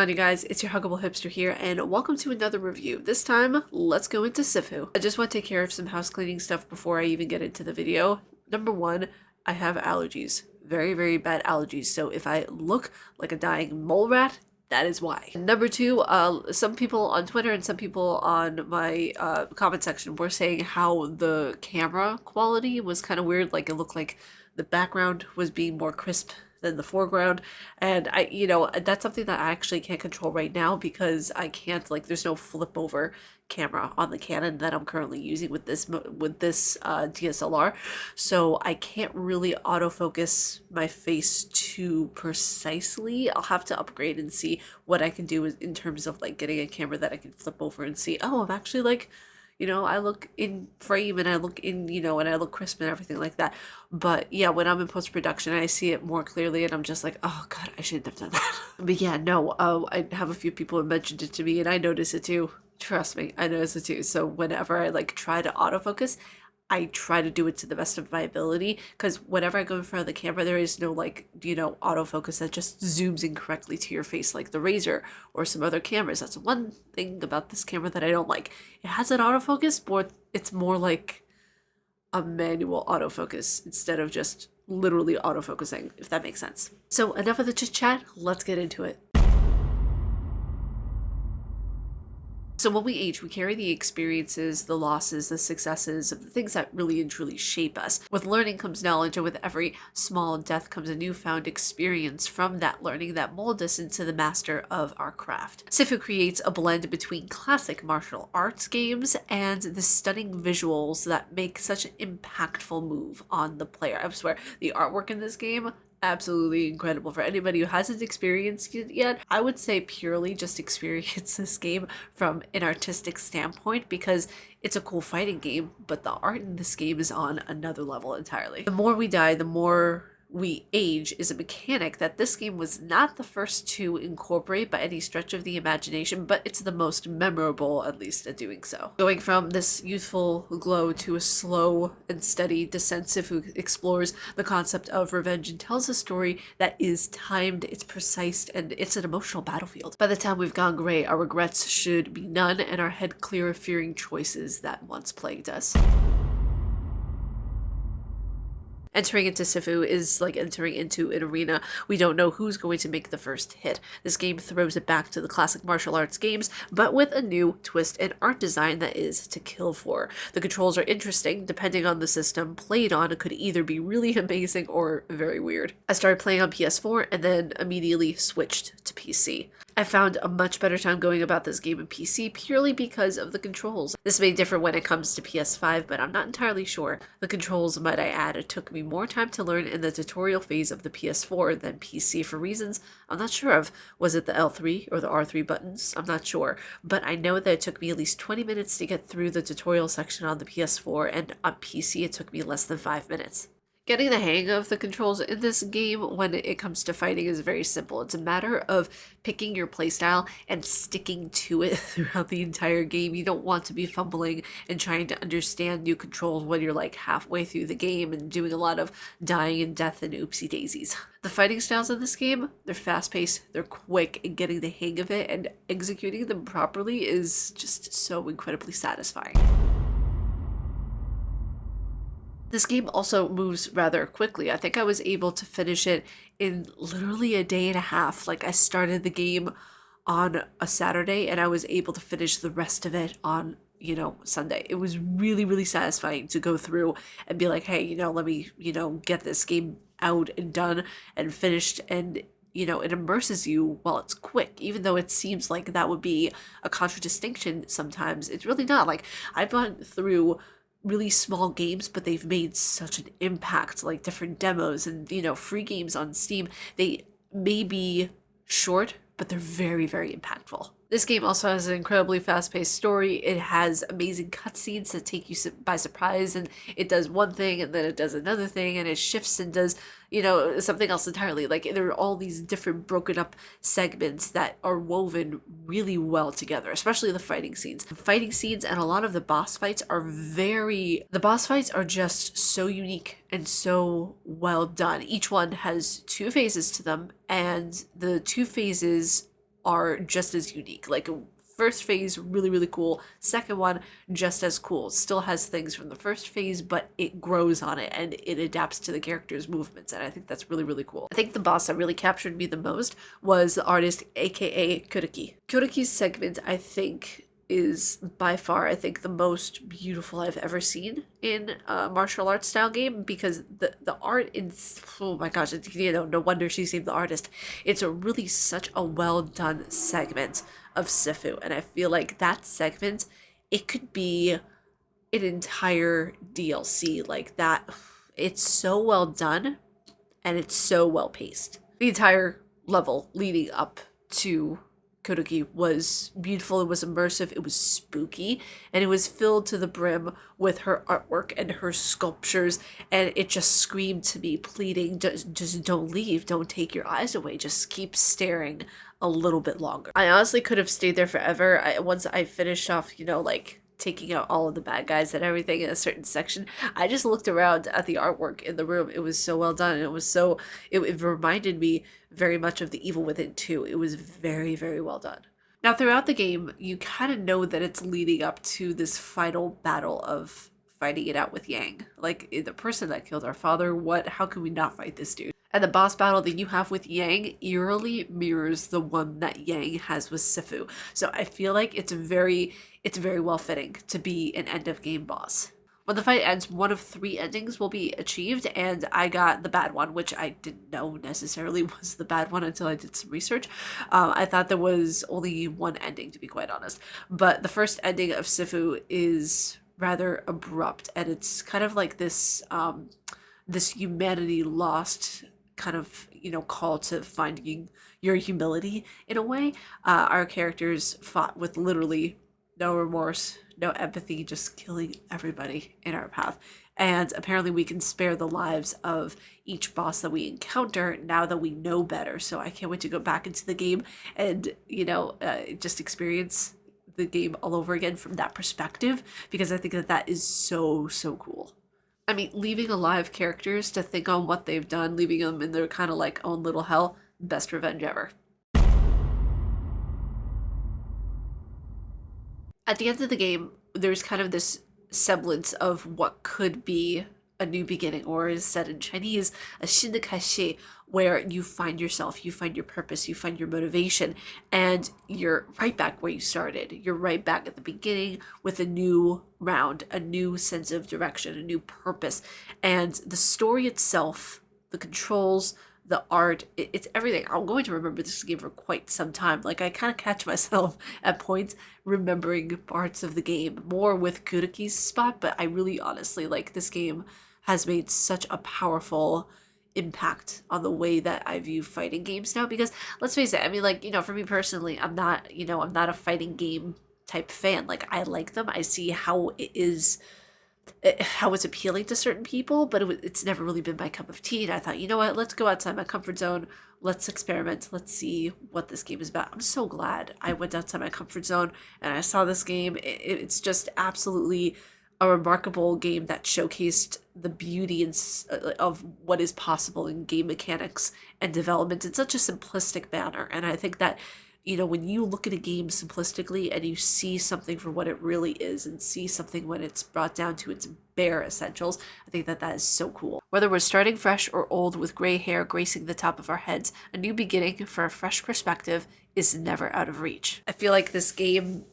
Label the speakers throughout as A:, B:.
A: on, you guys? It's your Huggable Hipster here, and welcome to another review. This time, let's go into Sifu. I just want to take care of some house cleaning stuff before I even get into the video. Number one, I have allergies. Very, very bad allergies, so if I look like a dying mole rat, that is why. Number two, some people on Twitter and some people on my comment section were saying how the camera quality was kind of weird, like it looked like the background was being more crisp than the foreground, and that's something that I actually can't control right now because I can't, like, there's no flip over camera on the Canon that I'm currently using with this DSLR, so I can't really autofocus my face too precisely. I'll have to upgrade and see what I can do in terms of like getting a camera that I can flip over and see, oh, I'm actually like, I look in frame and I look in, and I look crisp and everything like that. But yeah, when I'm in post-production, I see it more clearly and I'm just like, oh God, I shouldn't have done that. But yeah, no, I have a few people who mentioned it to me and I notice it too. Trust me, I notice it too. So whenever I like try to autofocus, I try to do it to the best of my ability, because whenever I go in front of the camera, there is no like, autofocus that just zooms in correctly to your face like the Razer or some other cameras. That's one thing about this camera that I don't like. It has an autofocus, but it's more like a manual autofocus instead of just literally autofocusing, if that makes sense. So enough of the chit chat, let's get into it. So when we age, we carry the experiences, the losses, the successes of the things that really and truly shape us. With learning comes knowledge, and with every small death comes a newfound experience from that learning that mold us into the master of our craft. Sifu creates a blend between classic martial arts games and the stunning visuals that make such an impactful move on the player. I swear, the artwork in this game, absolutely incredible. For anybody who hasn't experienced it yet, I would say purely just experience this game from an artistic standpoint, because it's a cool fighting game, but the art in this game is on another level entirely. The more we die, the more we age is a mechanic that this game was not the first to incorporate by any stretch of the imagination, but it's the most memorable, at least, at doing so. Going from this youthful glow to a slow and steady descent, Sifu explores the concept of revenge and tells a story that is timed, it's precise, and it's an emotional battlefield. By the time we've gone gray, our regrets should be none, and our head clear of fearing choices that once plagued us. Entering into Sifu is like entering into an arena. We don't know who's going to make the first hit. This game throws it back to the classic martial arts games, but with a new twist and art design that is to kill for. The controls are interesting. Depending on the system played on, it could either be really amazing or very weird. I started playing on PS4 and then immediately switched to PC. I found a much better time going about this game in PC purely because of the controls. This may differ when it comes to PS5, but I'm not entirely sure. The controls, might I add, it took me more time to learn in the tutorial phase of the PS4 than PC for reasons I'm not sure of. Was it the L3 or the R3 buttons? I'm not sure, but I know that it took me at least 20 minutes to get through the tutorial section on the PS4, and on PC it took me less than 5 minutes. Getting the hang of the controls in this game when it comes to fighting is very simple. It's a matter of picking your playstyle and sticking to it throughout the entire game. You don't want to be fumbling and trying to understand new controls when you're like halfway through the game and doing a lot of dying and death and oopsie daisies. The fighting styles in this game, they're fast-paced, they're quick, and getting the hang of it and executing them properly is just so incredibly satisfying. This game also moves rather quickly. I think I was able to finish it in literally a day and a half. Like, I started the game on a Saturday and I was able to finish the rest of it on, Sunday. It was really, really satisfying to go through and be like, hey, let me, get this game out and done and finished, and it immerses you while it's quick, even though it seems like that would be a contradistinction sometimes. It's really not. Like, I've gone through really small games, but they've made such an impact, like different demos and, free games on Steam. They may be short, but they're very, very impactful. This game also has an incredibly fast-paced story. It has amazing cutscenes that take you by surprise, and it does one thing and then it does another thing, and it shifts and does, something else entirely. Like, there are all these different broken up segments that are woven really well together, especially the fighting scenes. The fighting scenes and a lot of the boss fights are just so unique and so well done. Each one has two phases to them, and the two phases are just as unique. Like, first phase, really, really cool. Second one, just as cool. Still has things from the first phase, but it grows on it and it adapts to the character's movements. And I think that's really, really cool. I think the boss that really captured me the most was the artist, aka Kuriki. Kuriki's segment, I think, is by far, I think, the most beautiful I've ever seen in a martial arts style game, because the art in, oh my gosh, it's, you know, no wonder she's named the artist. It's a really such a well done segment of Sifu, and I feel like that segment, it could be an entire DLC like that. It's so well done and it's so well paced. The entire level leading up to Kuriki was beautiful, it was immersive, it was spooky, and it was filled to the brim with her artwork and her sculptures, and it just screamed to me, pleading, just don't leave, don't take your eyes away, just keep staring a little bit longer. I honestly could have stayed there forever. Once I finished off, you know, like, taking out all of the bad guys and everything in a certain section, I just looked around at the artwork in the room. It was so well done. It was so, it reminded me very much of The Evil Within 2. It was very, very well done. Now, throughout the game, you kind of know that it's leading up to this final battle of fighting it out with Yang. Like, the person that killed our father, how can we not fight this dude? And the boss battle that you have with Yang eerily mirrors the one that Yang has with Sifu. So I feel like it's very well fitting to be an end of game boss. When the fight ends, one of 3 endings will be achieved, and I got the bad one, which I didn't know necessarily was the bad one until I did some research. I thought there was only one ending, to be quite honest. But the first ending of Sifu is rather abrupt, and it's kind of like this this humanity lost kind of, you know, call to finding your humility in a way. Our characters fought with literally no remorse, no empathy, just killing everybody in our path. And apparently we can spare the lives of each boss that we encounter now that we know better. So I can't wait to go back into the game and, you know, just experience the game all over again from that perspective, because I think that that is so, so cool. I mean, leaving alive characters to think on what they've done, leaving them in their kind of like own little hell, best revenge ever. At the end of the game, there's kind of this semblance of what could be a new beginning, or is said in Chinese, a 新的开始, where you find yourself, you find your purpose, you find your motivation, and you're right back where you started. You're right back at the beginning with a new round, a new sense of direction, a new purpose. And the story itself, the controls, the art, it's everything. I'm going to remember this game for quite some time. Like, I kind of catch myself at points remembering parts of the game, more with Kuriki's spot, but I really honestly, like, this game has made such a powerful impact on the way that I view fighting games now, because let's face it, I mean, like, you know, for me personally, I'm not a fighting game type fan. Like, I like them, I see how it's appealing to certain people, but it's never really been my cup of tea. And I thought, you know what, let's go outside my comfort zone, let's experiment, let's see what this game is about. I'm so glad I went outside my comfort zone and I saw this game. It's just absolutely a remarkable game that showcased the beauty of what is possible in game mechanics and development in such a simplistic manner. And I think that, you know, when you look at a game simplistically and you see something for what it really is and see something when it's brought down to its bare essentials, I think that that is so cool. Whether we're starting fresh or old with gray hair gracing the top of our heads, a new beginning for a fresh perspective is never out of reach. I feel like this game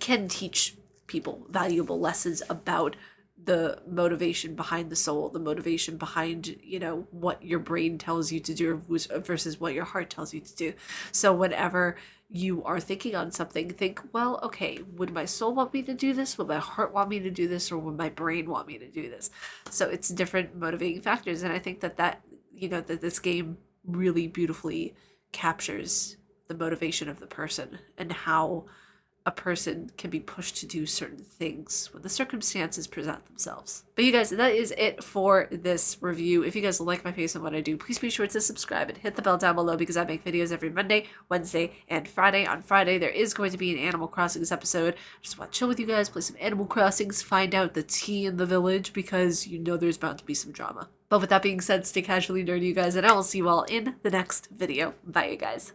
A: can teach people valuable lessons about the motivation behind the soul, the motivation behind, you know, what your brain tells you to do versus what your heart tells you to do. So whenever you are thinking on something, think, well, okay, would my soul want me to do this? Would my heart want me to do this? Or would my brain want me to do this? So it's different motivating factors. And I think that you know, that this game really beautifully captures the motivation of the person and how a person can be pushed to do certain things when the circumstances present themselves. But you guys, that is it for this review. If you guys like my face and what I do, please be sure to subscribe and hit the bell down below, because I make videos every Monday, Wednesday, and Friday. On Friday, there is going to be an Animal Crossings episode. I just want to chill with you guys, play some Animal Crossings, find out the tea in the village, because you know there's bound to be some drama. But with that being said, stay casually nerdy, you guys, and I will see you all in the next video. Bye, you guys.